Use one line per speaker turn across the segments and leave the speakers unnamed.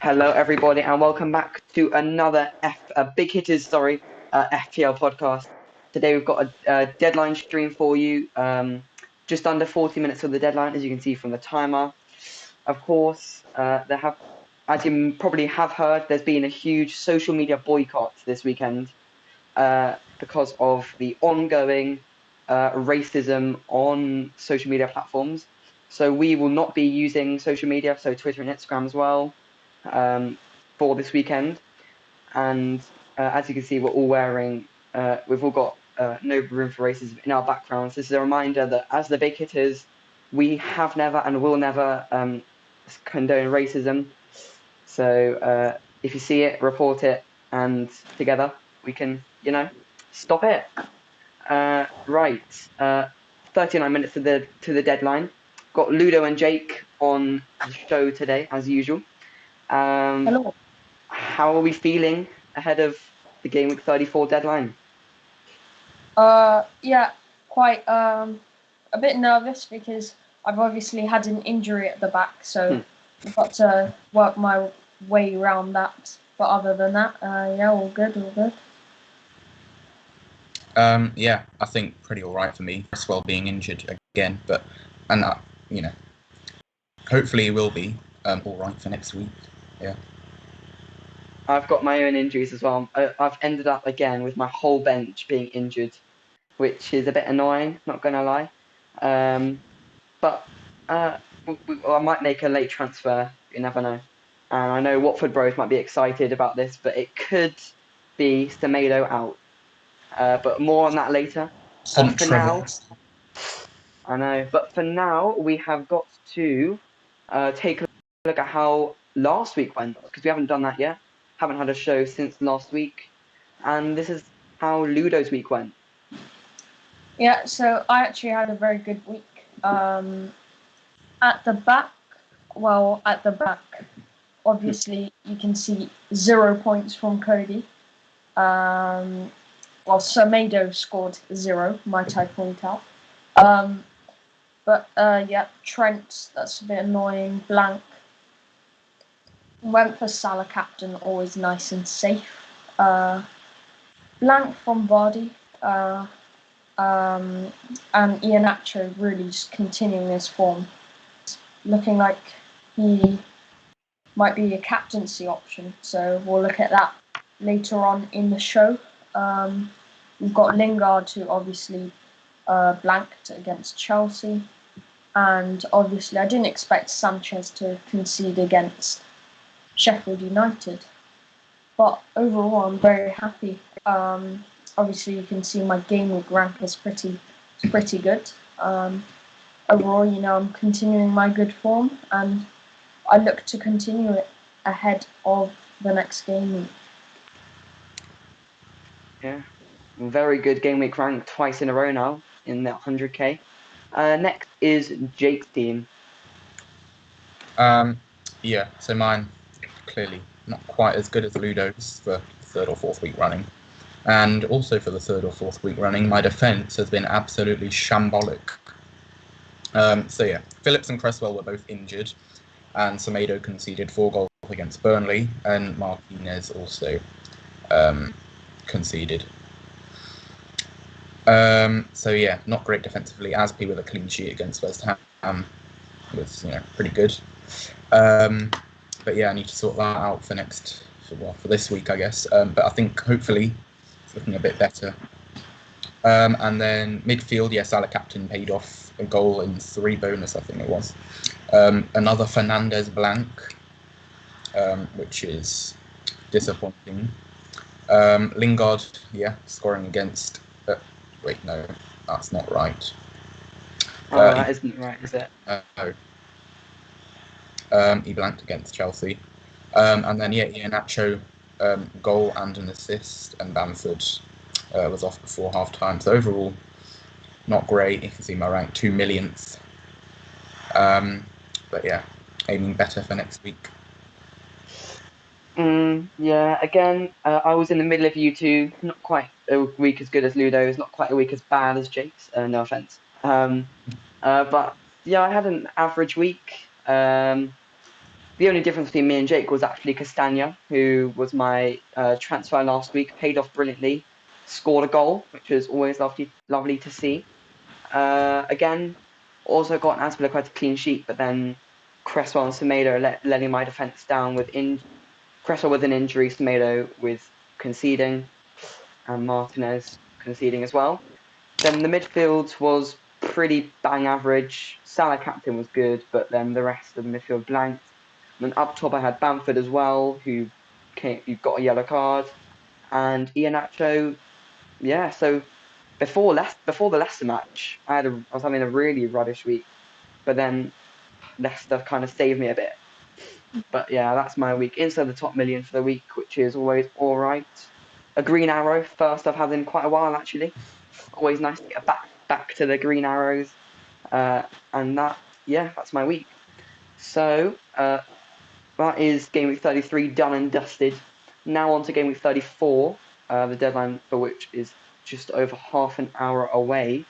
Hello, everybody, and welcome back to another Big Hitters, FPL podcast. Today we've got a deadline stream for you, just under 40 minutes of the deadline, as you can see from the timer. Of course, as you probably have heard, there's been a huge social media boycott this weekend because of the ongoing racism on social media platforms. So we will not be using social media, so Twitter and Instagram as well, for this weekend. And as you can see, we're all wearing, we've all got no room for racism in our backgrounds. This is a reminder that as the big hitters, we have never and will never condone racism. So if you see it, report it, and together we can, stop it. Right. 39 minutes to the deadline. Got Ludo and Jake on the show today, as usual.
Hello.
How are we feeling ahead of the Game Week 34 deadline?
Yeah, quite a bit nervous because I've obviously had an injury at the back, so I've got to work my way around that. But other than that, yeah, all good, all good.
Yeah, I think pretty all right for me. As well being injured again, hopefully it will be all right for next week. Yeah.
I've got my own injuries as well. I've ended up again with my whole bench being injured, which is a bit annoying, not going to lie. But I might make a late transfer. You never know. And I know Watford Bros might be excited about this, but it could be Semedo out. But more on that later. But for now, I know. But for now, we have got to take a look at how last week went, because we haven't done that yet. Haven't had a show since last week. And this is how Ludo's week went.
Yeah, so I actually had a very good week. At the back, obviously you can see 0 points from Cody. Well, Semedo scored 0, might I point out. But yeah, Trent, that's a bit annoying. Blank. Went for Salah captain, always nice and safe. Blank from Vardy. And Iheanacho really just continuing his form. Looking like he might be a captaincy option. So we'll look at that later on in the show. We've got Lingard, who obviously blanked against Chelsea. And obviously, I didn't expect Sanchez to concede against Sheffield United. But overall, I'm very happy. Obviously, you can see my game week rank is pretty good. Overall, I'm continuing my good form, and I look to continue it ahead of the next game week.
Yeah, very good game week rank twice in a row now in the 100k. Next is Jake's team.
Yeah, so mine clearly not quite as good as Ludo's for the third or fourth week running. And also for the third or fourth week running, my defence has been absolutely shambolic. So yeah, Phillips and Cresswell were both injured, and Semedo conceded 4 goals against Burnley, and Martinez also conceded. So yeah, not great defensively. Aspi with a clean sheet against West Ham was pretty good. But yeah, I need to sort that out for this week, I guess. But I think hopefully it's looking a bit better. And then midfield, yes, Salah captain paid off a goal in 3 bonus, I think it was. Another Fernandez blank, which is disappointing. Lingard, yeah, scoring against. Wait, no, that's not right.
That isn't right, is it?
No. He blanked against Chelsea. And then, yeah, Iheanacho, goal and an assist, and Bamford was off before half-time. So overall, not great. You can see my rank 2 millionth. But yeah, aiming better for next week.
Yeah, again, I was in the middle of you two. Not quite a week as good as Ludo's, not quite a week as bad as Jake's. No offense. But yeah, I had an average week. The only difference between me and Jake was actually Castagna, who was my transfer last week, paid off brilliantly, scored a goal, which was always lovely to see. Again, also got an Azpilicueta clean sheet, but then Cresswell and Semedo letting my defence down with Cresswell with an injury, Semedo with conceding, and Martinez conceding as well. Then the midfield was pretty bang average. Salah captain was good, but then the rest of the midfield blanked. And then up top I had Bamford as well, who got a yellow card, and Iheanacho. Yeah, so before the Leicester match, I was having a really rubbish week, but then Leicester kind of saved me a bit. But yeah, that's my week. Inside the top million for the week, which is always all right. A green arrow, first I've had in quite a while actually. Always nice to get back to the green arrows. And that's my week. So that is game week 33 done and dusted. Now on to game week 34, the deadline for which is just over half an hour away.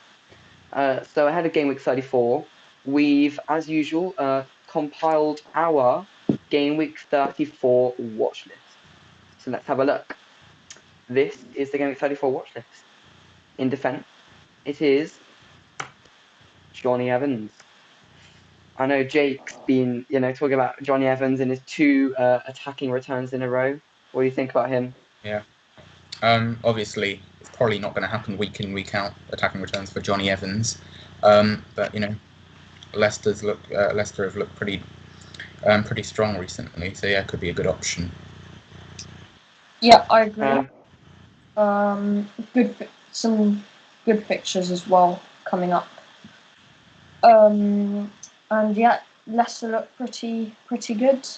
So ahead of game week 34, we've, as usual, compiled our game week 34 watch list. So let's have a look. This is the game week 34 watch list. In defence, it is Johnny Evans. I know Jake's been, talking about Johnny Evans and his 2 attacking returns in a row. What do you think about him?
Yeah. Obviously, it's probably not going to happen week in, week out, attacking returns for Johnny Evans. But Leicester have looked pretty strong recently. So yeah, it could be a good option.
Yeah, I agree. Some good fixtures as well coming up. And yeah, Leicester look pretty good.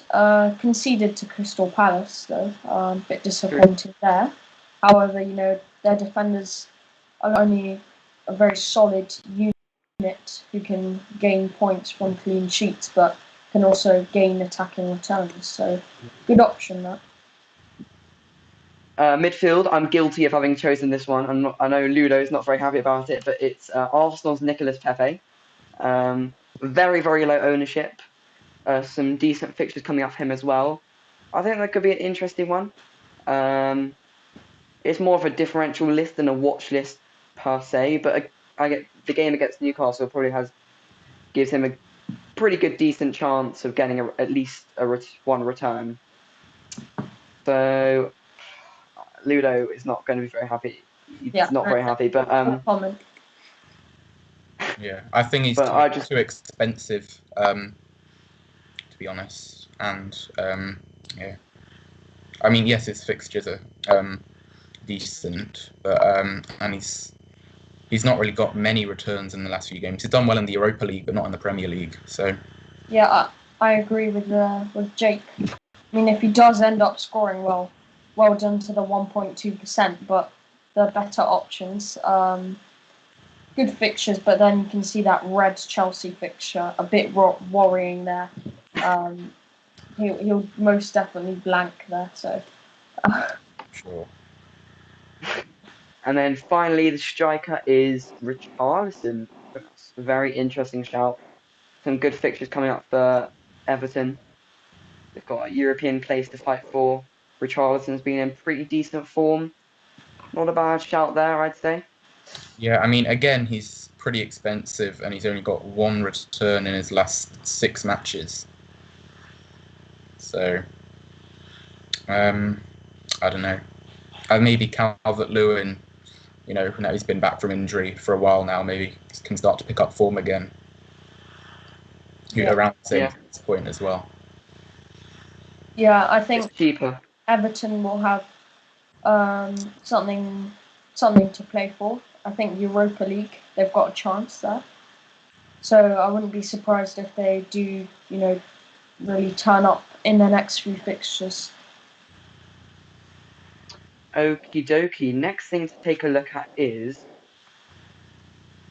Conceded to Crystal Palace though, a bit disappointing there. However, their defenders are only a very solid unit who can gain points from clean sheets, but can also gain attacking returns. So, good option that.
Midfield, I'm guilty of having chosen this one. I know Ludo's not very happy about it, but it's Arsenal's Nicolas Pepe. Very, very low ownership. Some decent fixtures coming off him as well. I think that could be an interesting one. It's more of a differential list than a watch list per se, but I get the game against Newcastle probably gives him a pretty good, decent chance of getting at least one return. So Ludo is not going to be very happy. He's not very happy, but
yeah, I think he's too expensive, to be honest. And yeah, I mean, yes, his fixtures are decent, but and he's not really got many returns in the last few games. He's done well in the Europa League, but not in the Premier League. So
yeah, I agree with Jake. I mean, if he does end up scoring well done to the 1.2%, but the better options. Good fixtures, but then you can see that red Chelsea fixture a bit worrying there. He'll most definitely blank there. So
sure.
And then finally, the striker is Richarlison. That's a very interesting shout. Some good fixtures coming up for Everton. They've got a European place to fight for. Richarlison's been in pretty decent form. Not a bad shout there, I'd say.
Yeah, I mean, again, he's pretty expensive, and he's only got 1 return in his last 6 matches. So, I don't know. Maybe Calvert-Lewin, now he's been back from injury for a while now, maybe can start to pick up form again. Around the same point as well.
Yeah, I think
it's cheaper.
Everton will have something to play for. I think Europa League, they've got a chance there. So I wouldn't be surprised if they do, really turn up in the next few fixtures.
Okie dokie. Next thing to take a look at is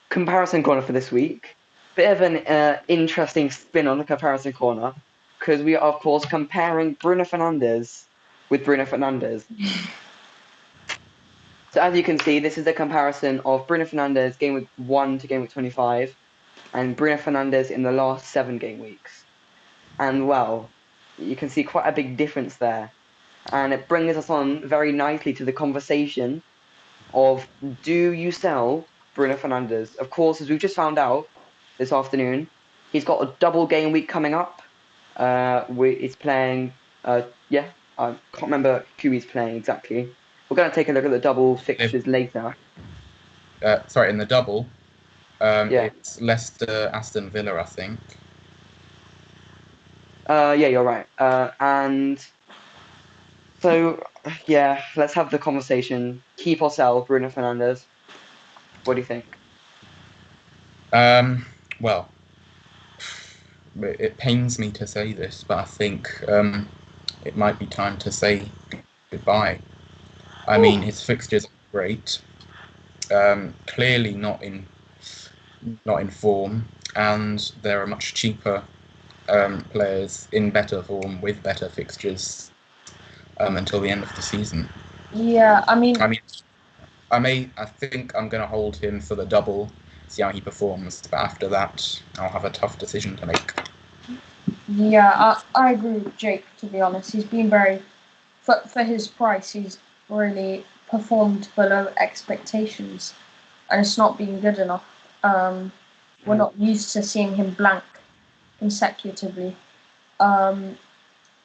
comparison corner for this week. Bit of an interesting spin on the comparison corner because we are, of course, comparing Bruno Fernandes with Bruno Fernandes. So as you can see, this is a comparison of Bruno Fernandes game week 1 to game week 25 and Bruno Fernandes in the last 7 game weeks. And well, You can see quite a big difference there. And it brings us on very nicely to the conversation of, do you sell Bruno Fernandes? Of course, as we've just found out this afternoon, he's got a double game week coming up. He's playing, yeah, I can't remember who he's playing exactly. We're going to take a look at the double fixtures later.
Sorry, in the double,
Yeah.
it's Leicester, Aston Villa, I think.
Yeah, you're right. And so, yeah, let's have the conversation. Keep or sell Bruno Fernandes? What do you think?
Well, it pains me to say this, but I think it might be time to say goodbye. I mean, his fixtures are great. Clearly not in form, and there are much cheaper players in better form with better fixtures until the end of the season.
Yeah, I mean,
I think I'm going to hold him for the double, see how he performs. But after that, I'll have a tough decision to make.
yeah, I agree with Jake, to be honest. He's been for his price, he's really performed below expectations, and it's not been good enough. We're not used to seeing him blank consecutively.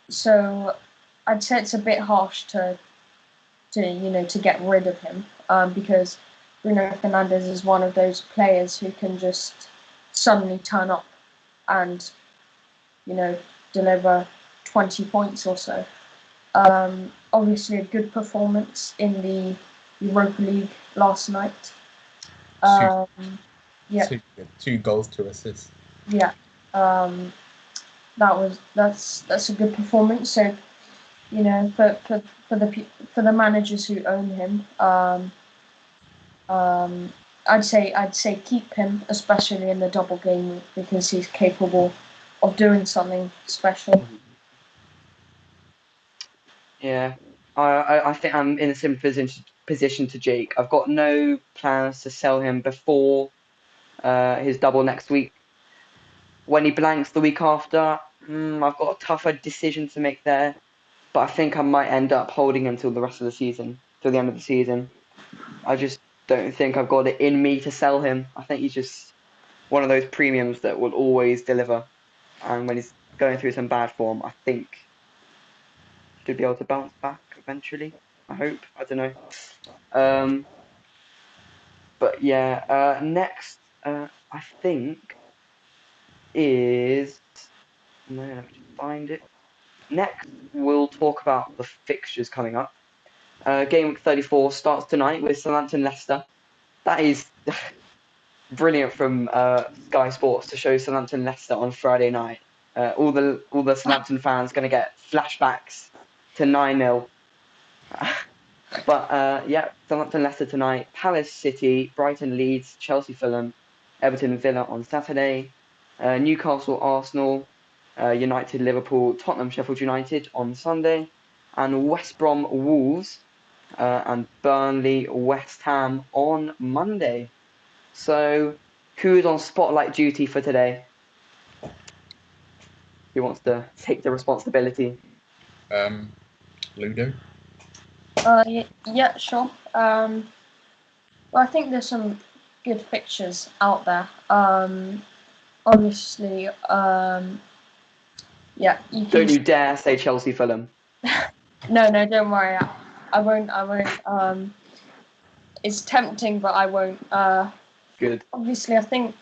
So I'd say it's a bit harsh to get rid of him, because Bruno Fernandes is one of those players who can just suddenly turn up and deliver 20 points or so. Obviously, a good performance in the Europa League last night. Yeah,
Two goals, 2 assists.
yeah. That's a good performance. So for the managers who own him, I'd say keep him, especially in the double game week, because he's capable of doing something special.
Yeah, I think I'm in a similar position to Jake. I've got no plans to sell him before his double next week. When he blanks the week after, I've got a tougher decision to make there. But I think I might end up holding him till the rest of the season, till the end of the season. I just don't think I've got it in me to sell him. I think he's just one of those premiums that will always deliver. And when he's going through some bad form, I think should be able to bounce back eventually. I hope. I don't know. But yeah, next, I think is no, let me just find it. Next, we'll talk about the fixtures coming up. Game week 34 starts tonight with Southampton Leicester. That is brilliant from Sky Sports to show Southampton Leicester on Friday night. All the Southampton fans going to get flashbacks to 9-0. But yeah, Southampton Leicester tonight, Palace City, Brighton Leeds, Chelsea Fulham, Everton Villa on Saturday, Newcastle Arsenal, United Liverpool, Tottenham Sheffield United on Sunday, and West Brom Wolves and Burnley West Ham on Monday. So who's on spotlight duty for today? Who wants to take the responsibility?
Ludo?
Yeah, sure. Well, I think there's some good fixtures out there. Obviously, yeah, you can.
Don't you dare say Chelsea Fulham.
No, don't worry. I won't. It's tempting, but I won't.
Good.
Obviously, I think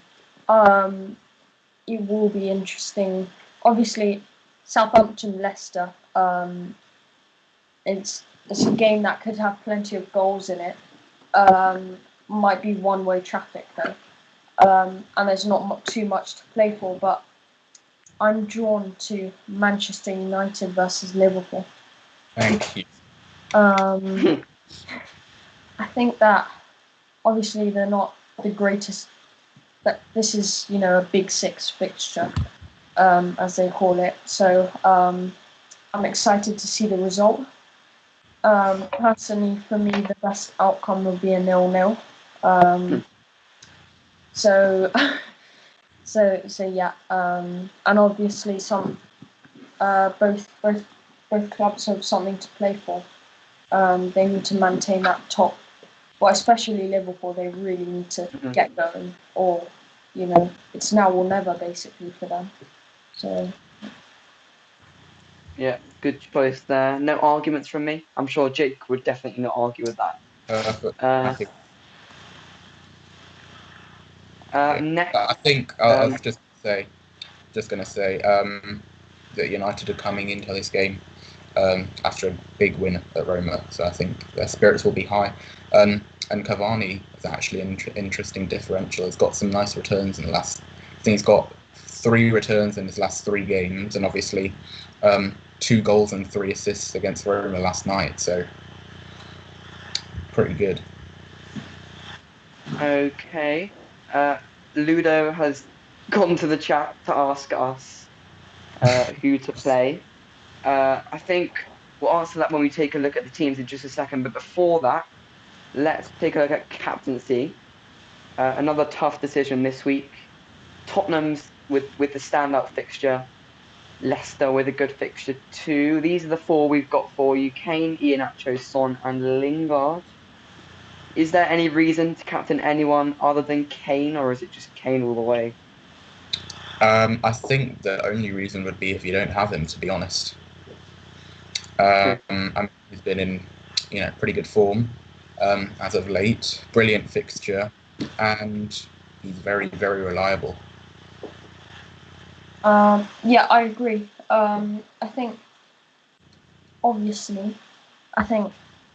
it will be interesting. Obviously, Southampton Leicester. It's a game that could have plenty of goals in it. Might be one-way traffic though, and there's not too much to play for. But I'm drawn to Manchester United versus Liverpool.
Thank you.
I think that obviously they're not the greatest, but this is a big six fixture, as they call it. So I'm excited to see the result. Personally, for me, the best outcome would be a 0-0. So yeah, and obviously some both clubs have something to play for. They need to maintain that top. Well, especially Liverpool, they really need to get going, or it's now or never basically for them. So.
Yeah, good choice there. No arguments from me. I'm sure Jake would definitely not argue with that.
Happy.
Next,
I think I was just going to say that United are coming into this game after a big win at Roma, so I think their spirits will be high. And Cavani is actually an interesting differential. He's got some nice returns in the last. I think he's got 3 returns in his last 3 games, and obviously 2 goals and 3 assists against Roma last night. So pretty good.
Okay. Ludo has gone to the chat to ask us who to play. I think we'll answer that when we take a look at the teams in just a second. But before that, let's take a look at captaincy. Another tough decision this week. Tottenham's with the standout fixture. Leicester with a good fixture too. These are the 4 we've got for you: Kane, Iheanacho, Son, and Lingard. Is there any reason to captain anyone other than Kane, or is it just Kane all the way?
I think the only reason would be if you don't have him, to be honest. He's been in, pretty good form as of late. Brilliant fixture, and he's very, very reliable.
Yeah, I agree. I think, obviously,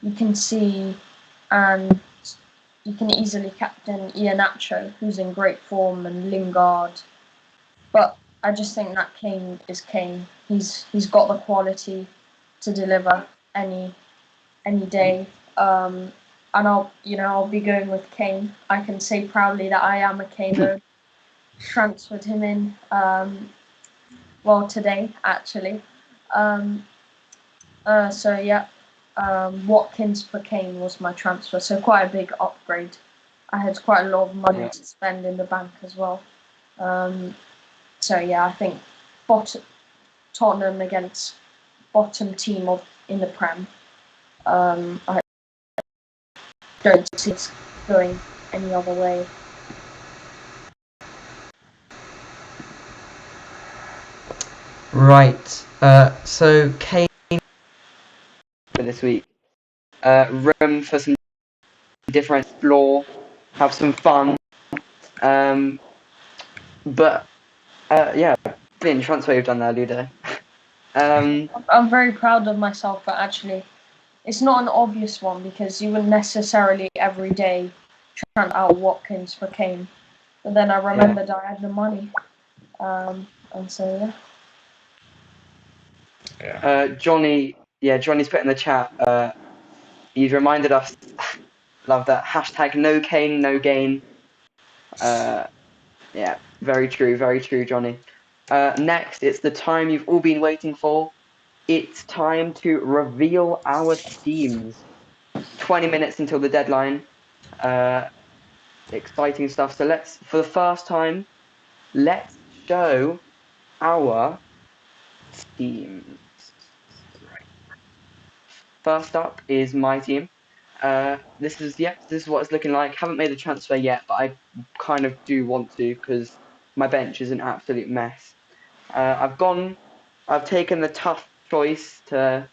you can see and you can easily captain Iheanacho, who's in great form, and Lingard. But I just think that Kane is Kane. He's got the quality to deliver any day. And I'll be going with Kane. I can say proudly that I am a Kane. Transferred him in today actually. So yeah, Watkins for Kane was my transfer. So quite a big upgrade. I had quite a lot of money to spend in the bank as well. So yeah, I think Tottenham against bottom team in the Prem. I don't see it going any other way.
Right. So Kane for this week. Room for some different explore, have some fun. But yeah, brilliant transfer you've done there, Ludo.
I'm very proud of myself, but actually, it's not an obvious one because you wouldn't necessarily every day chant out Watkins for Kane. But then I remembered I had the money, and so
yeah. Johnny's put in the chat. He's reminded us. Love that hashtag. No Kane, no gain. Yeah, very true, Johnny. Next, it's the time you've all been waiting for. It's time to reveal our teams. 20 minutes until the deadline. Exciting stuff. So for the first time, let's show our teams. First up is my team. This is what it's looking like. Haven't made the transfer yet, but I kind of do want to because my bench is an absolute mess. I've taken the tough choice to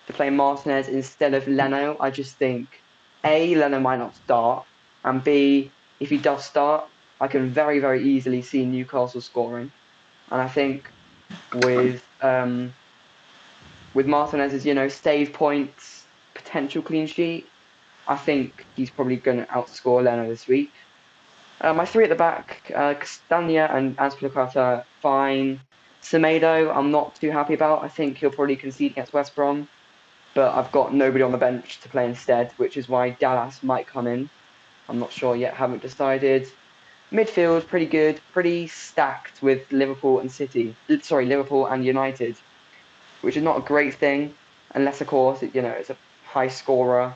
play Martinez instead of Leno. I just think A, Leno might not start, and B, if he does start, I can very, very easily see Newcastle scoring. And I think with Martinez's, save points, potential clean sheet, I think he's probably going to outscore Leno this week. My 3 at the back, Castagna and Azpilicueta, fine. Semedo, I'm not too happy about. I think he'll probably concede against West Brom. But I've got nobody on the bench to play instead, which is why Dallas might come in. I'm not sure yet, haven't decided. Midfield, pretty good, pretty stacked with Liverpool and United, which is not a great thing, unless, of course, it's a high scorer.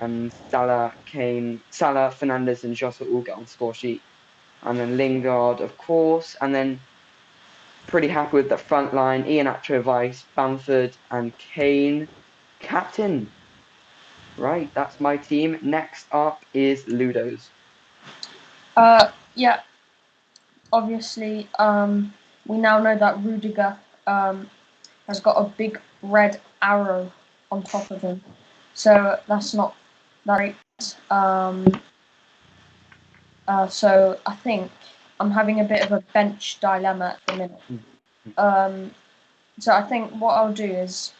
And Salah, Fernandes, and Jota all get on the score sheet. And then Lingard, of course. And then Pretty happy with the front line. Iheanacho, Vice, Bamford, and Kane. Captain. Right, that's my team. Next up is Ludo's.
Yeah, obviously, we now know that Rudiger has got a big red arrow on top of him, so that's not that great. So I think I'm having a bit of a bench dilemma at the minute. So I think what I'll do is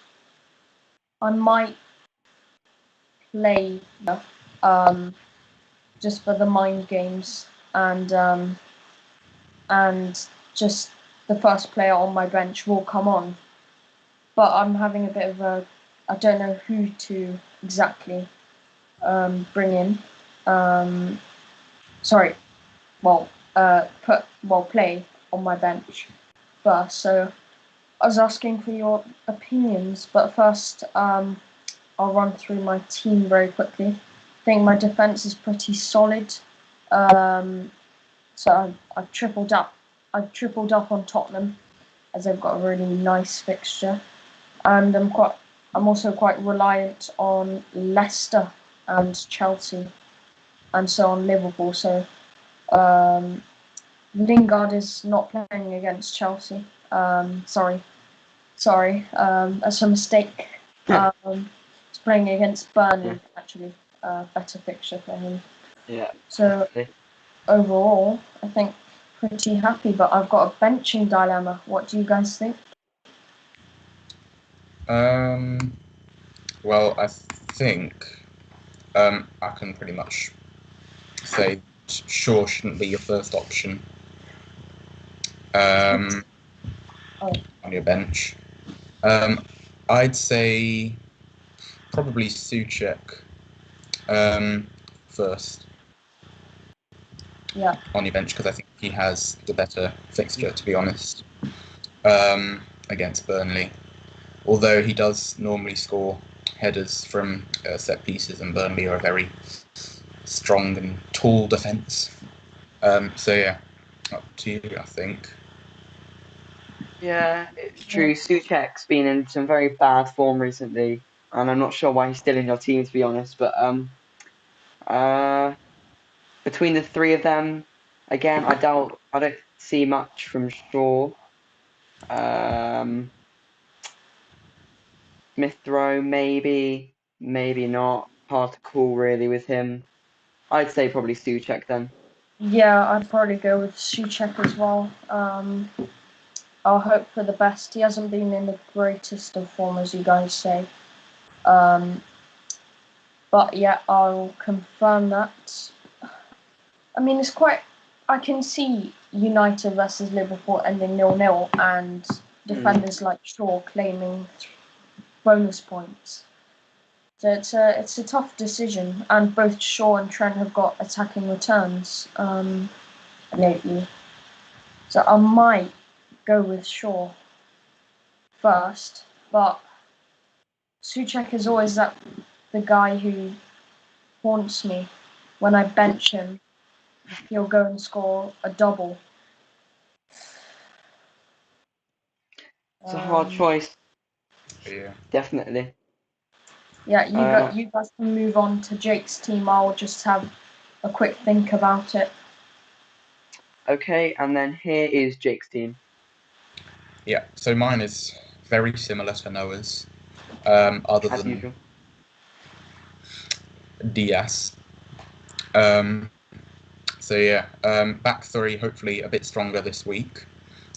I might play just for the mind games and just the first player on my bench will come on. But I'm having a bit of I don't know who to exactly bring in. Sorry, play on my bench first. So I was asking for your opinions, but first I'll run through my team very quickly. I think my defense is pretty solid. So I've tripled up. I've tripled up on Tottenham as they've got a really nice fixture, and I'm also quite reliant on Leicester and Chelsea, and so on Liverpool. So Lingard is not playing against Chelsea. Sorry, that's a mistake. He's playing against Burnley, actually. Better fixture for him.
Yeah.
So overall, I think pretty happy, but I've got a benching dilemma. What do you guys think?
Well, I think I can pretty much say Shaw shouldn't be your first option on your bench. I'd say probably Souček first on your bench because I think he has the better fixture, to be honest, against Burnley. Although he does normally score headers from set pieces, and Burnley are a very strong and tall defence. So yeah, up to you, I think.
Yeah, it's true. Souček's been in some very bad form recently, and I'm not sure why he's still in your team, to be honest. But between the three of them, again, I don't see much from Shaw. Smith Rowe, maybe not. Hard to call really with him. I'd say probably Souček then.
Yeah, I'd probably go with Souček as well. I'll hope for the best. He hasn't been in the greatest of form, as you guys say. But yeah, I'll confirm that. I mean, it's quite. I can see United versus Liverpool ending 0-0 and defenders like Shaw claiming bonus points. So it's a tough decision, and both Shaw and Trent have got attacking returns lately. So I might go with Shaw first, but Souček is always the guy who haunts me. When I bench him, he'll go and score a double.
It's a hard choice.
Yeah.
Definitely.
Yeah, you guys can move on to Jake's team. I'll just have a quick think about it.
Okay, and then here is Jake's team.
Yeah, so mine is very similar to Noah's, other
As
than
usual.
Diaz. So yeah, back three hopefully a bit stronger this week.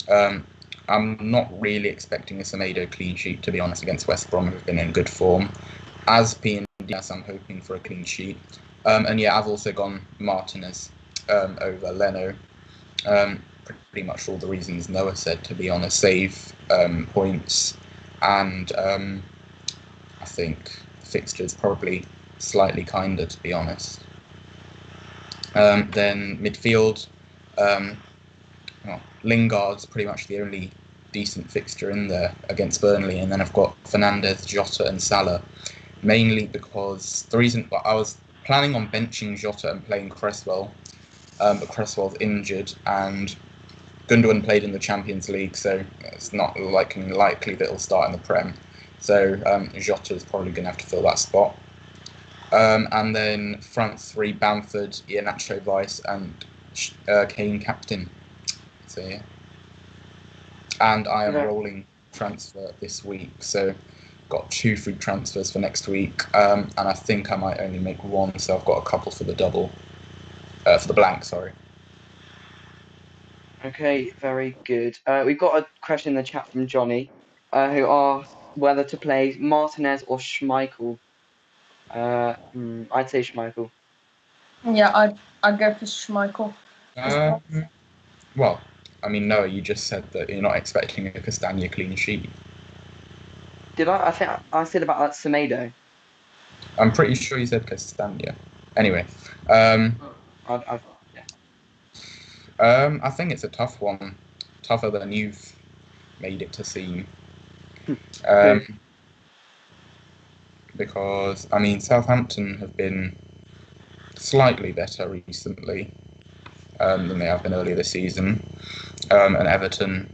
I'm not really expecting a Semedo clean sheet, to be honest, against West Brom, who've been in good form. As P and Diaz, I'm hoping for a clean sheet. And yeah, I've also gone Martinez over Leno. Pretty much all the reasons Noah said, to be honest. Save points, and I think the fixture's probably slightly kinder, to be honest. Then midfield, Lingard's pretty much the only decent fixture in there against Burnley, and then I've got Fernandes, Jota, and Salah. Mainly because the reason I was planning on benching Jota and playing Cresswell, but Cresswell's injured, and Gundogan played in the Champions League, so it's not likely that he'll start in the Prem. So Jota is probably going to have to fill that spot. And then front three: Bamford, Iheanacho vice, and Kane captain. So yeah. And I am rolling transfer this week, so got 2 free transfers for next week, and I think I might only make 1, so I've got a couple for the double, for the blank, sorry.
Okay, very good. We've got a question in the chat from Johnny, who asks whether to play Martinez or Schmeichel. I'd say Schmeichel.
Yeah, I'd go for Schmeichel.
Well, I mean, Noah, you just said that you're not expecting a Castagna clean sheet.
Did I? I think I said about that Semedo.
I'm pretty sure you said Castagna. Anyway,
Yeah.
I think it's a tough one, tougher than you've made it to seem. Because I mean, Southampton have been slightly better recently than they have been earlier this season, and Everton,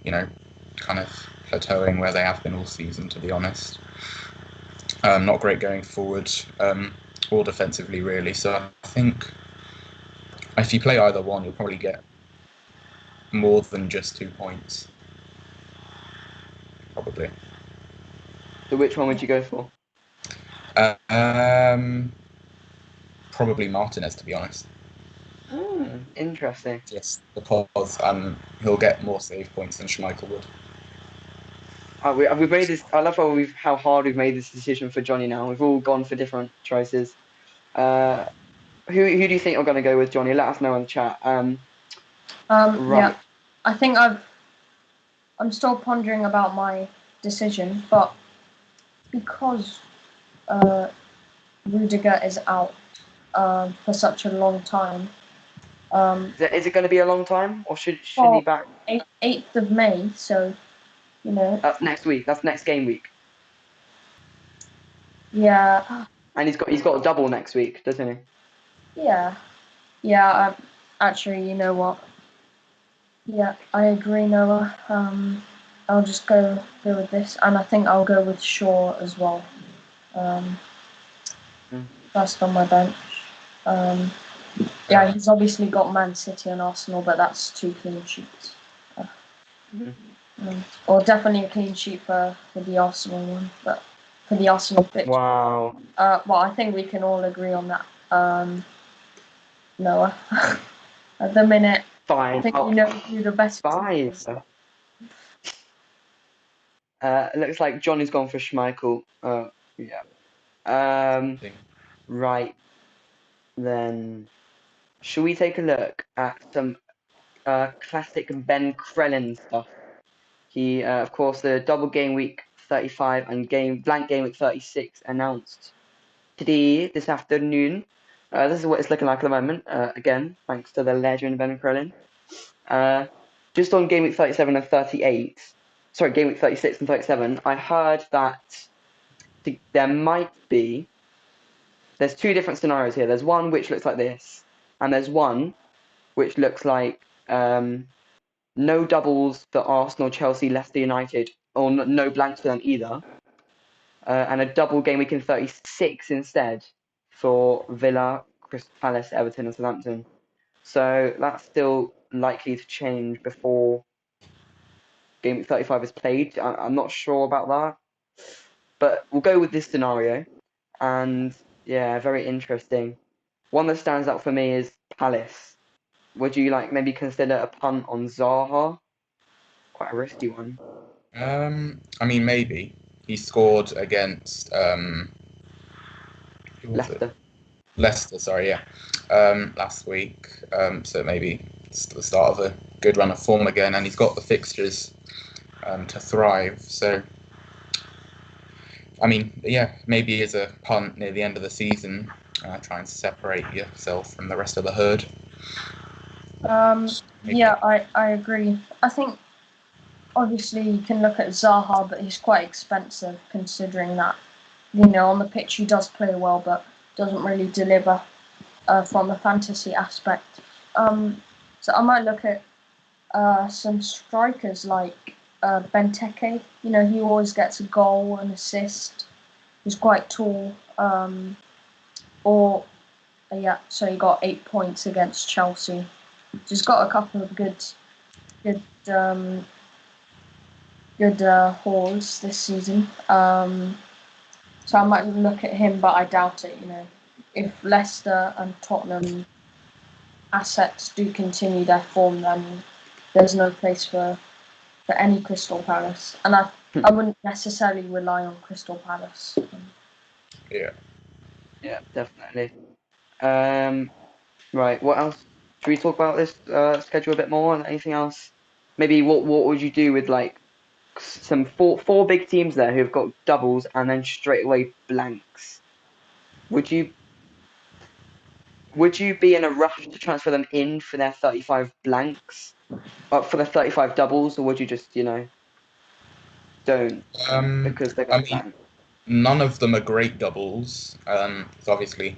kind of plateauing where they have been all season, to be honest. Not great going forward, or defensively, really. So I think if you play either one, you'll probably get more than just 2 points. Probably.
So which one would you go for?
Probably Martinez, to be honest.
Interesting.
Yes, because he'll get more save points than Schmeichel would.
We've made this. I love how hard we've made this decision for Johnny. Now we've all gone for different choices. Who do you think you're going to go with, Johnny? Let us know in the chat. Right.
Yeah, I think I'm still pondering about my decision, but because Rudiger is out for such a long time.
Is it going to be a long time, or should he be back?
8th of May, so
That's next week. That's next game week.
Yeah.
And he's got a double next week, doesn't he?
Yeah. Actually, you know what? Yeah, I agree, Noah. I'll just go with this, and I think I'll go with Shaw as well. First on my bench. Yeah, he's obviously got Man City and Arsenal, but that's 2 clean sheets. Or definitely a clean sheet for the Arsenal one, but for the Arsenal pitch.
Wow.
Well, I think we can all agree on that. Noah. At the minute,
Fine.
I think you know who the best.
Fine. It looks like Johnny's gone for Schmeichel. Yeah. Right. Then, should we take a look at some classic Ben Crellin stuff? He, of course, the double game week 35 and blank game week 36 announced this afternoon. This is what it's looking like at the moment. Again, thanks to the legend Ben Crellin. Just on game week 37 and 38, sorry, game week 36 and 37, I heard that there's 2 different scenarios here. There's one which looks like this, and there's one which looks like no doubles for Arsenal, Chelsea, Leicester United, or no blanks for them either, and a double game week in 36 instead for Villa, Crystal Palace, Everton, and Southampton. So that's still likely to change before game week 35 is played. I'm not sure about that, but we'll go with this scenario. And yeah, very interesting. One that stands out for me is Palace. Would you maybe consider a punt on Zaha? Quite a risky one.
I mean, maybe he scored against
Leicester.
Leicester, sorry, yeah, last week. So maybe it's the start of a good run of form again, and he's got the fixtures to thrive. So, I mean, yeah, maybe as a punt near the end of the season, try and separate yourself from the rest of the herd.
Yeah, I agree. I think obviously you can look at Zaha, but he's quite expensive considering that, on the pitch he does play well, but doesn't really deliver from a fantasy aspect. So I might look at some strikers like Benteke. He always gets a goal and assist. He's quite tall. Or yeah, so he got 8 points against Chelsea. He's got a couple of good, hauls this season. So I might look at him, but I doubt it. If Leicester and Tottenham assets do continue their form, then there's no place for any Crystal Palace, and I wouldn't necessarily rely on Crystal Palace.
Yeah.
Yeah, definitely. Right. What else? Should we talk about this schedule a bit more? Anything else? Maybe what would you do with like some four big teams there who've got doubles and then straight away blanks? Would you be in a rush to transfer them in for their 35 blanks, for their 35 doubles, or would you just don't because they're
I
going to
mean,
blank?
none of them are great doubles. So obviously,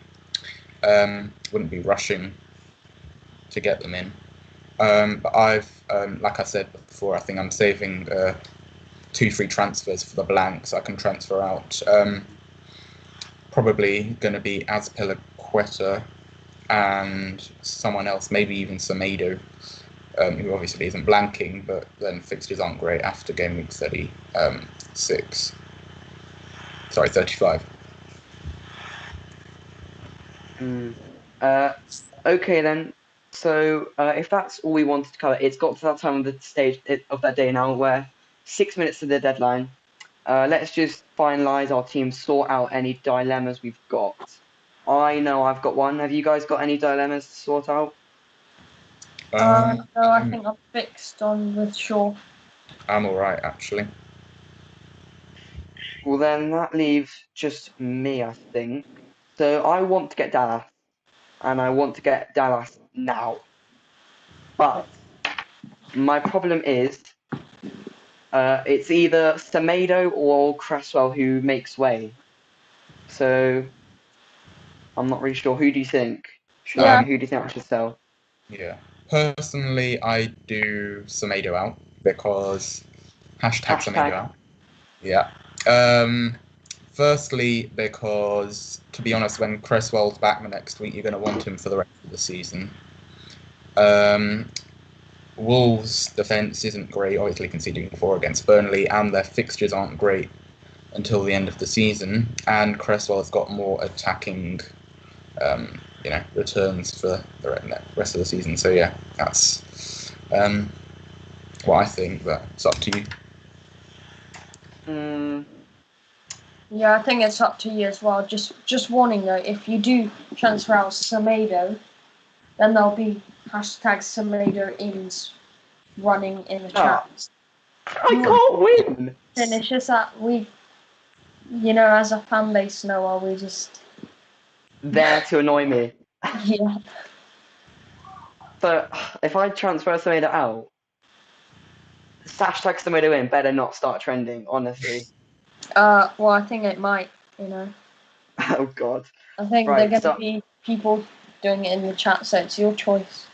wouldn't be rushing to get them in. But I've, like I said before, I think I'm saving 2 free transfers for the blanks. I can transfer out. Probably going to be Azpilicueta and someone else, maybe even Semedo, who obviously isn't blanking, but then fixtures aren't great after game week 36. Sorry, 35.
Okay then. So if that's all we wanted to cover, it's got to that time of the stage of that day now where 6 minutes to the deadline. Let's just finalize our team, sort out any dilemmas we've got. I know I've got one. Have you guys got any dilemmas to sort out?
No, I think I'm fixed on with Shaw.
I'm all right, actually.
Well, then that leaves just me, I think. So I want to get Dallas, and I want to get Dallas now. But my problem is it's either Semedo or Cresswell who makes way. So I'm not really sure. Who do you think?
Yeah.
Who do you think I should sell?
Yeah. Personally, I do Semedo out because Semedo
Hashtag.
out. Yeah. Firstly, because to be honest, when Cresswell's back the next week, you're going to want him for the rest of the season. Wolves' defence isn't great, obviously conceding 4 against Burnley, and their fixtures aren't great until the end of the season. And Cresswell's got more attacking, returns for the rest of the season. So yeah, that's what I think. But it's up to you.
Yeah, I think it's up to you as well. Just warning though, if you do transfer out Semedo, then there'll be hashtag Semedo ins running in the chat.
I can't win.
And it's just that we, as a fan base, Noah, we just
There to annoy me.
yeah.
So if I transfer Semedo out, hashtag Semedo in better not start trending, honestly.
Well, I think it might.
Oh God.
I think
Right,
they're going to be people doing it in the chat, so it's your choice.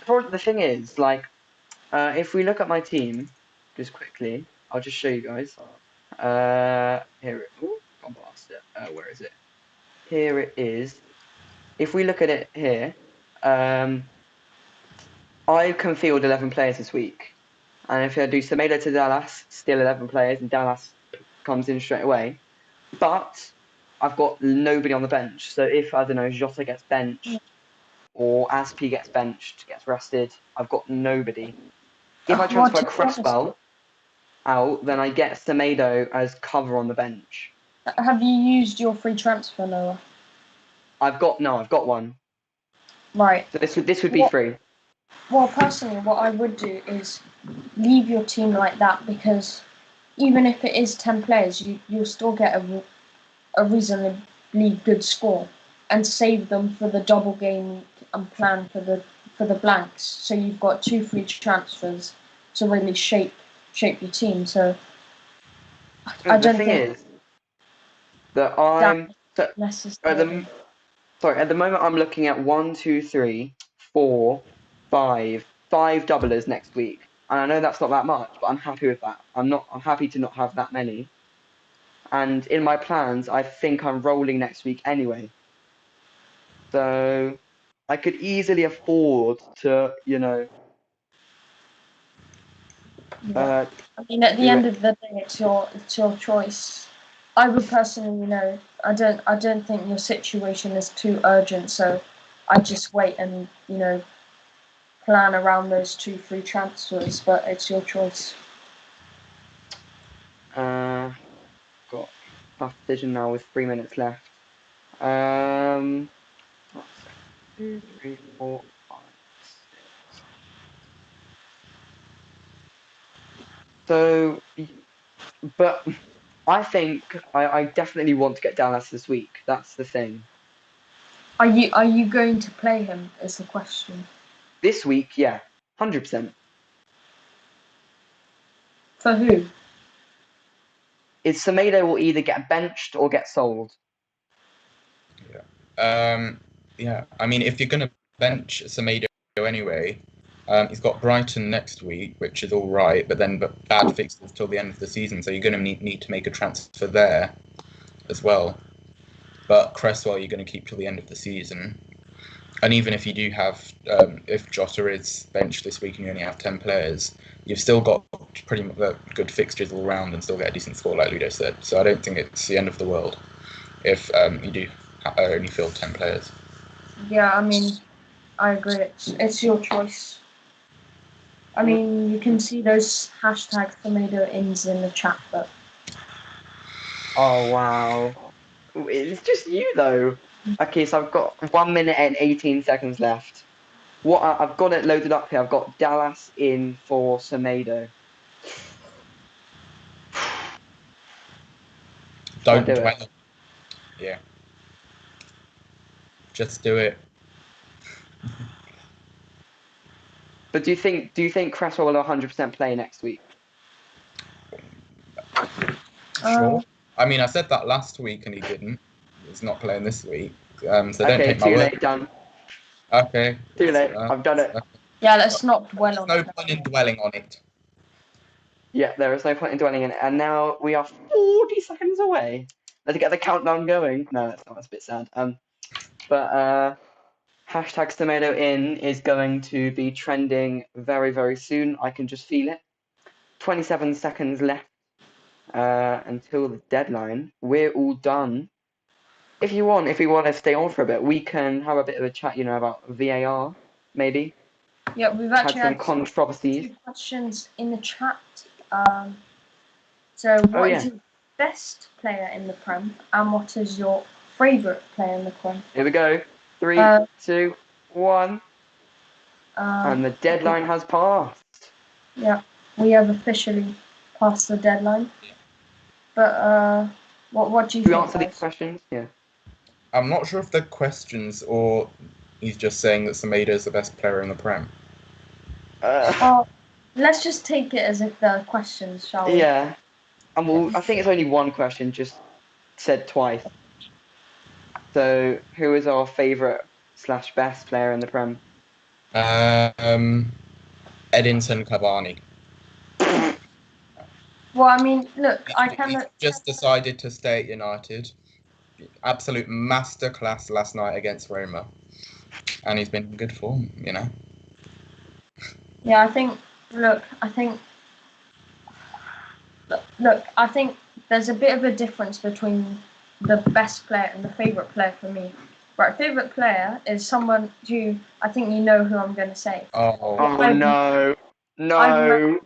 The thing is, like, if we look at my team, just quickly, I'll just show you guys. Here gone past it. Where is it? Here it is. If we look at it here, I can field 11 players this week. And if I do Semedo to Dallas, still 11 players, and Dallas comes in straight away. But I've got nobody on the bench. So if, I don't know, Jota gets benched, or Aspi gets benched, gets rested, I've got nobody. If I transfer Cresswell out, then I get Semedo as cover on the bench.
Have you used your free transfer, Noah?
I've got one.
Right.
So this would be free.
Well, personally, what I would do is leave your team like that, because even if it is 10 players, you'll still get a reasonably good score, and save them for the double game and plan for the blanks. So you've got 2 free transfers to really shape your team. So I
The
don't
thing
think
is that I'm
necessarily.
at the moment I'm looking at 1, 2, 3, 4, 5, 5 doublers next week. And I know that's not that much, but I'm happy with that. I'm happy to not have that many. And in my plans, I think I'm rolling next week anyway. So I could easily afford to,
Yeah.
uh,
I mean, at the
do
end
it.
of the day, it's your choice. I would personally, I don't think your situation is too urgent, so I just wait and plan around those 2 free transfers. But it's your choice.
Got tough decision now with 3 minutes left. 1 second. 2, 3, 4, 5, 6. So, but I think I definitely want to get Dallas this week. That's the thing.
Are you going to play him? Is the question.
This week, yeah, 100%.
For who?
Semedo will either get benched or get sold.
Yeah. I mean, if you're going to bench Semedo anyway, he's got Brighton next week, which is all right, but bad fixtures till the end of the season, so you're going to need to make a transfer there as well. But Cresswell, you're going to keep till the end of the season. And even if you do have, if Jota is benched this week and you only have 10 players, you've still got pretty good fixtures all round and still get a decent score, like Ludo said. So I don't think it's the end of the world if you do only field 10 players.
Yeah, I mean, I agree. It's your choice. I mean, you can see those hashtag Tomato ins in the chat, but
Oh, wow. It's just you, though. Okay, so I've got 1 minute and 18 seconds left. I've got it loaded up here. I've got Dallas in for Semedo.
Don't
do
dwell.
it.
Yeah. Just do it.
But do you think Cresswell will 100% play next week?
Sure. I mean, I said that last week and he didn't. He's not playing this week. So don't
Okay,
take my
too
word.
late, done.
Okay.
Too late. I've done it.
yeah, let's not dwell
There's
on
no
it.
point in dwelling on it.
Yeah, there is no point in dwelling in it. And now we are 40 seconds away. Let's get the countdown going. No, that's not. That's a bit sad. But hashtag Tomato in is going to be trending very, very soon. I can just feel it. 27 seconds left until the deadline. We're all done. If we want to stay on for a bit, we can have a bit of a chat, about VAR, maybe.
Yeah, we've
Had
actually
some
had
controversies.
2 questions in the chat. So,
Oh,
what is
yeah.
your best player in the Prem, and what is your favourite player in the Prem?
Here we go. 3,
Uh,
2, 1. And the deadline has passed.
Yeah, we have officially passed the deadline. But what do you
Do we
think,
answer these
guys?
questions? Yeah.
I'm not sure if they're questions or he's just saying that Semedo is the best player in the Prem.
Well, let's just take it as if they're questions, shall we?
Yeah. And I think it's only one question, just said twice. So, who is our favourite / best player in the Prem?
Edinson Cavani.
Well, I mean, look,
He's just decided to stay at United. Absolute masterclass last night against Roma. And he's been in good form,
Yeah, Look, I think there's a bit of a difference between the best player and the favourite player for me. Right, favourite player is someone who I think you know who I'm going to say.
Oh,
no. No.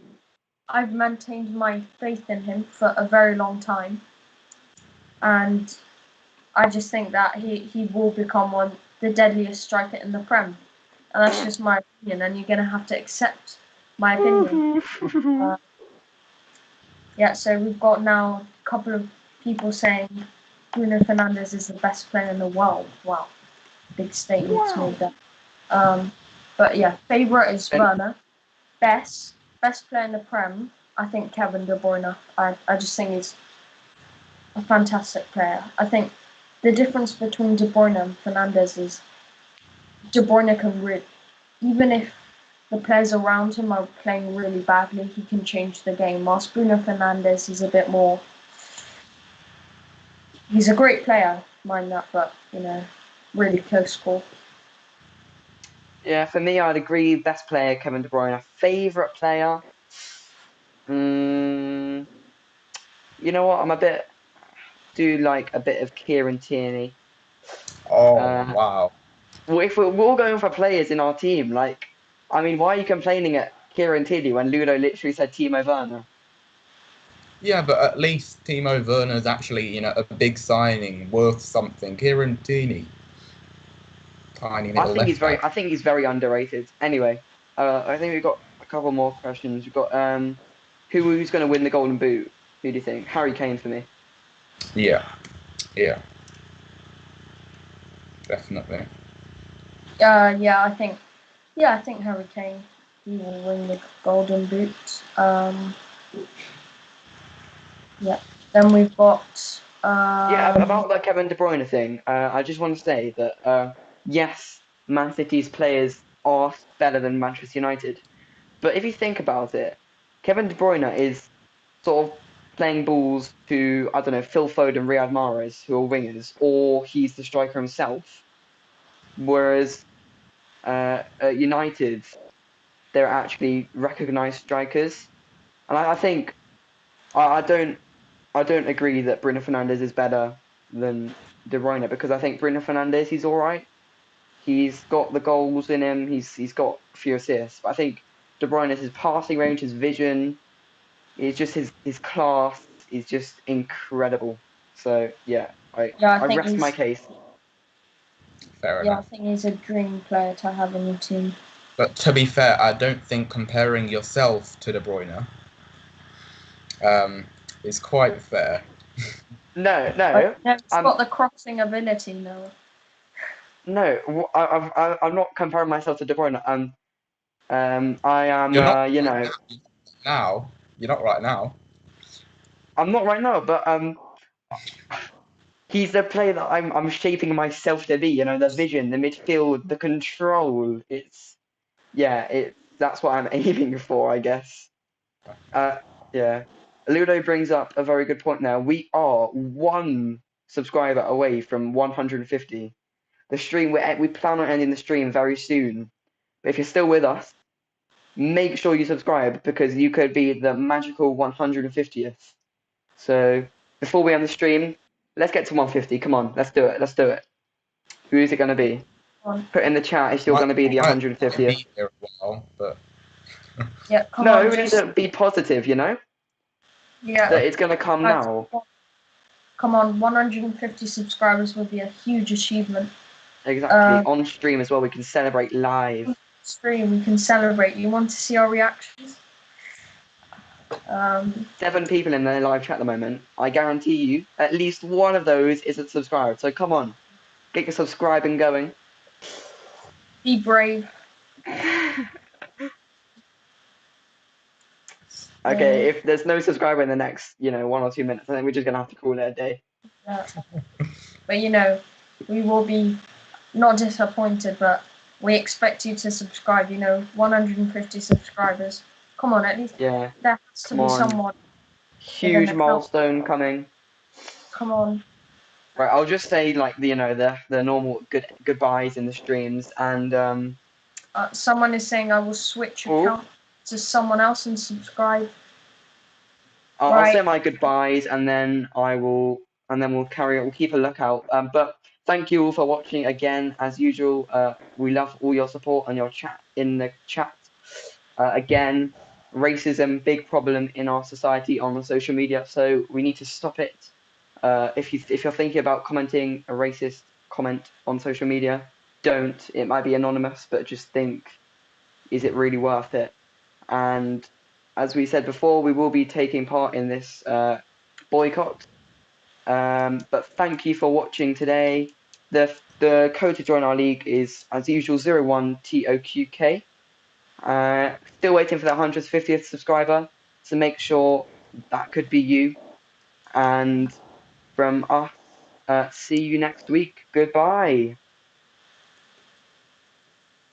I've maintained my faith in him for a very long time, and I just think that he will become the deadliest striker in the Prem, and that's just my opinion. And you're gonna have to accept my opinion. Yeah. So we've got now a couple of people saying Bruno Fernandes is the best player in the world. Wow, big statements made there. But yeah, favorite is Werner. Best player in the Prem, I think Kevin De Bruyne. I just think he's a fantastic player. I think the difference between De Bruyne and Fernandes is De Bruyne can even if the players around him are playing really badly, he can change the game. Whilst Bruno Fernandes is a bit more. He's a great player, mind that, but really close call.
Yeah, for me, I'd agree. Best player, Kevin De Bruyne. Favorite player. You know what? Do like a bit of Kieran Tierney.
Oh,
Uh,
wow.
Well, if we're all going for players in our team, like, I mean, why are you complaining at Kieran Tierney when Ludo literally said Timo Werner?
Yeah, but at least Timo Werner's actually, a big signing, worth something. Kieran Tierney, tiny little left back.
I think he's very underrated. Anyway, I think we've got a couple more questions. We've got who's going to win the Golden Boot? Who do you think? Harry Kane for me.
Yeah, yeah, definitely.
I think Harry Kane, he will win the Golden Boot. Yeah. Then we've got.
Yeah, about the Kevin De Bruyne thing, I just want to say that yes, Man City's players are better than Manchester United, but if you think about it, Kevin De Bruyne is sort of playing balls to, I don't know, Phil Foden, Riyad Mahrez, who are wingers, or he's the striker himself. Whereas at United, they're actually recognised strikers, and I think I don't agree that Bruno Fernandes is better than De Bruyne because I think Bruno Fernandes he's all right. He's got the goals in him. He's got a few assists. But I think De Bruyne, his passing range, his vision, is just his class is just incredible. So yeah, I
think
rest my case.
Fair
I
enough.
think he's a dream player to have in your team.
But to be fair, I don't think comparing yourself to De Bruyne is quite fair.
No,
But
no,
he's got the crossing ability, Noah.
no. I'm not comparing myself to De Bruyne. I am.
You're not now. You're not right now.
I'm not right now, but he's the player that I'm shaping myself to be. You know, the vision, the midfield, the control. That's what I'm aiming for, I guess. Yeah. Ludo brings up a very good point now. We are one subscriber away from 150. The stream we plan on ending the stream very soon. But if you're still with us, make sure you subscribe because you could be the magical 150th. So before we end the stream, let's get to 150. Come on, let's do it. Let's do it. Who is it going to be? Put in the chat if you're going to be the
Might
150th.
be here a while, but
Yeah, come
No,
on,
we need to be positive, you know?
Yeah.
That it's going to come now.
Come on, 150 subscribers would be a huge achievement.
Exactly. On stream as well, we can celebrate live.
Stream, we can celebrate. You want to see our reactions?
7 people in the live chat at the moment. I guarantee you, at least one of those isn't subscribed. So come on, get your subscribing going.
Be brave.
Okay, if there's no subscriber in the next, 1 or 2 minutes, I think we're just gonna have to call it a day.
But we will be not disappointed, but we expect you to subscribe. 150 subscribers. Come on, at least
Yeah.
there has to be someone.
Huge milestone coming.
Come on.
Right, I'll just say the normal goodbyes in the streams and
someone is saying I will switch account to someone else and subscribe.
I'll say my goodbyes and then we'll carry on. We'll keep a lookout. But thank you all for watching again. As usual, we love all your support and your chat in the chat. Again, racism, big problem in our society on the social media, so we need to stop it. If you're thinking about commenting a racist comment on social media, don't. It might be anonymous, but just think, is it really worth it? And as we said before, we will be taking part in this boycott. But thank you for watching today. The code to join our league is, as usual, 01TOQK. Still waiting for the 150th subscriber, so make sure that could be you. And from us, see you next week. Goodbye.